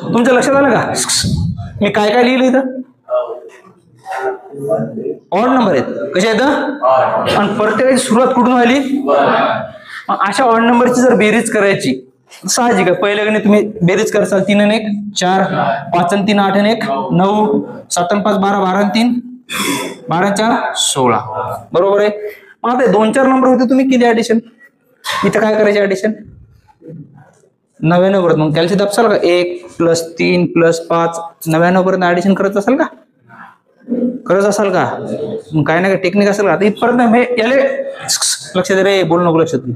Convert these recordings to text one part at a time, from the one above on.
तुमच्या लक्षात आलं का मी काय काय लिहिलं इथं? ऑड नंबर आहेत. कसे आहेत? आणि प्रत्येकाची सुरुवात कुठून व्हायली? अशा ऑड नंबरची जर बेरीज करायची साहजिक आहे. पहिल्या गणित तुम्ही बेरीज करसाल 3 आणि 1 4, 5 आणि 3 8 आणि 1 9, 7 आणि 5 12, 12 आणि 3 12 आणि 4 16. बरोबर आहे. मग आता 2-4 नंबर होते, तुम्ही केली ऍडिशन. इथं काय करायची ऍडिशन? 99 परत. मग कॅल्सी दाबसाल का? 1 + 3 + 5 99 पर्यंत ऍडिशन करत असाल का? करत असाल का? मग काय ना काय टेक्निक असेल का? आता इथपर्यंत हे याले लक्षात रे, बोलू नको, लक्षात घे.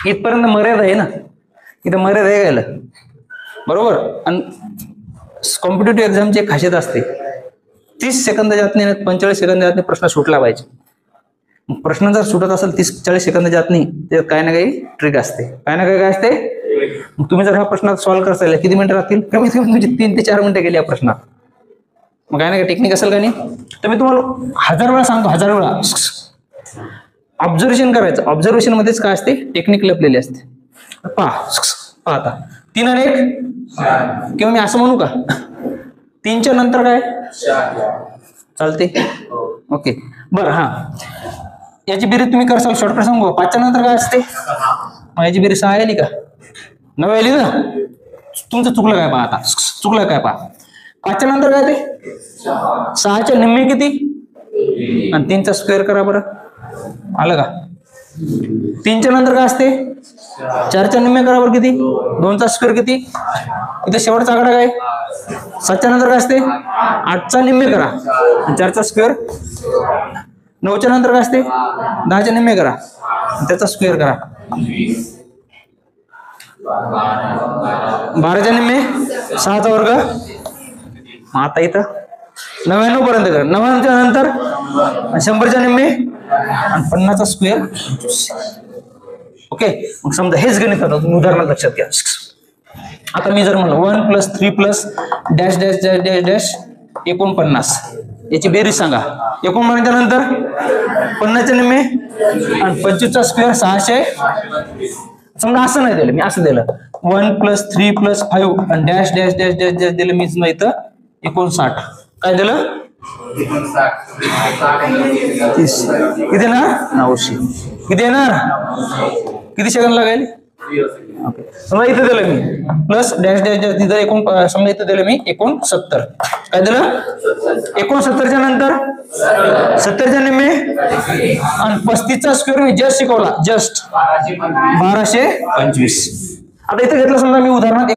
इथपर्यंत मर्यादा आहे ना, इथं मर्यादा आहे यायला. बरोबर. आणि कॉम्पिटेटिव्ह एक्झामची एक खासियत असते, 30 सेकंदाच्या आत नाही, 45 सेकंदाच्या आत प्रश्न सुटला पाहिजे. प्रश्न जर सुटत असेल 30-40 सेकंदाच्या आत नाही, त्याच्यात काही ना काही ट्रिक असते. काय ना काही काय असते. मग तुम्ही जर हा प्रश्न सॉल्व्ह करता किती मिनिटं लागतील? कमीत कमी तुमची 3 ते 4 मिनिटं गेली या प्रश्नात. मग काय ना काय टेक्निक असेल का नाही? तर मी तुम्हाला 1000 वेळा सांगतो, 1000 वेळा ऑब्झर्वेशन करायचं. ऑब्झर्वेशन मध्येच काय असते? टेक्निक लपलेली असते. पहा आता 3 आणि 1 किंवा मी असं म्हणू का 3च्या नंतर काय चालते? ओके बरं. हा याची बेरीज तुम्ही करसाल, शॉर्टकट सांगू. 5च्या नंतर काय असते? मग याची बेरीज 6 आली का? 9 आली ना? तुमचं चुकलं काय? पहा आता चुकलं काय? पहा 5च्या नंतर काय ते 6च्या निम्मे किती आणि 3चा स्क्वेअर करा बरं. आलं का? 3च्या नंतर काय असते? 4च्या निम्मे करा बरं. किती? 2चा स्क्वेअर किती? इथे शेवटचा आकडा काय? 7च्या नंतर काय असते? 8चा निम्मे करा, 4चा स्क्वेअर. 9च्या नंतर काय असते? 10च्या निम्मे करा, त्याचा स्क्वेअर करा. 12च्या निम्मे 6चा वर्ग. आता इथं 99 पर्यंत करा. 99च्या नंतर 100च्या निम्मे आणि 50चा स्क्वेअर. ओके. मग समजा हेच गणित करतो, तुम्ही उदाहरण लक्षात घ्या. आता मी जर म्हणलं 1 + 3 + dash dash dash dash dash 49, याची बेरीज सांगा. 49च्या नंतर 50च्या निम्मे आणि 25चा स्क्वेअर 600. समजा असं नाही दिलं, मी असं दिलं 1 + 3 + 5 आणि dash dash dash dash dash दिलं. मी इथं 59. काय दिलं? 30. किती ना 900. किती येणार? किती सेकंद लागेल? ओके. समजा इथं दिलं मी प्लस डॅश डॅश डॅश दिलं. समजा इथं दिलं मी 69. काय दिलं? 69च्या नंतर 70च्या निम्मे आणि 35चा स्क्वेअर मी जस्ट शिकवला. जस्ट 1225. आता इथं घेतलं समजा मी उदाहरणार्थ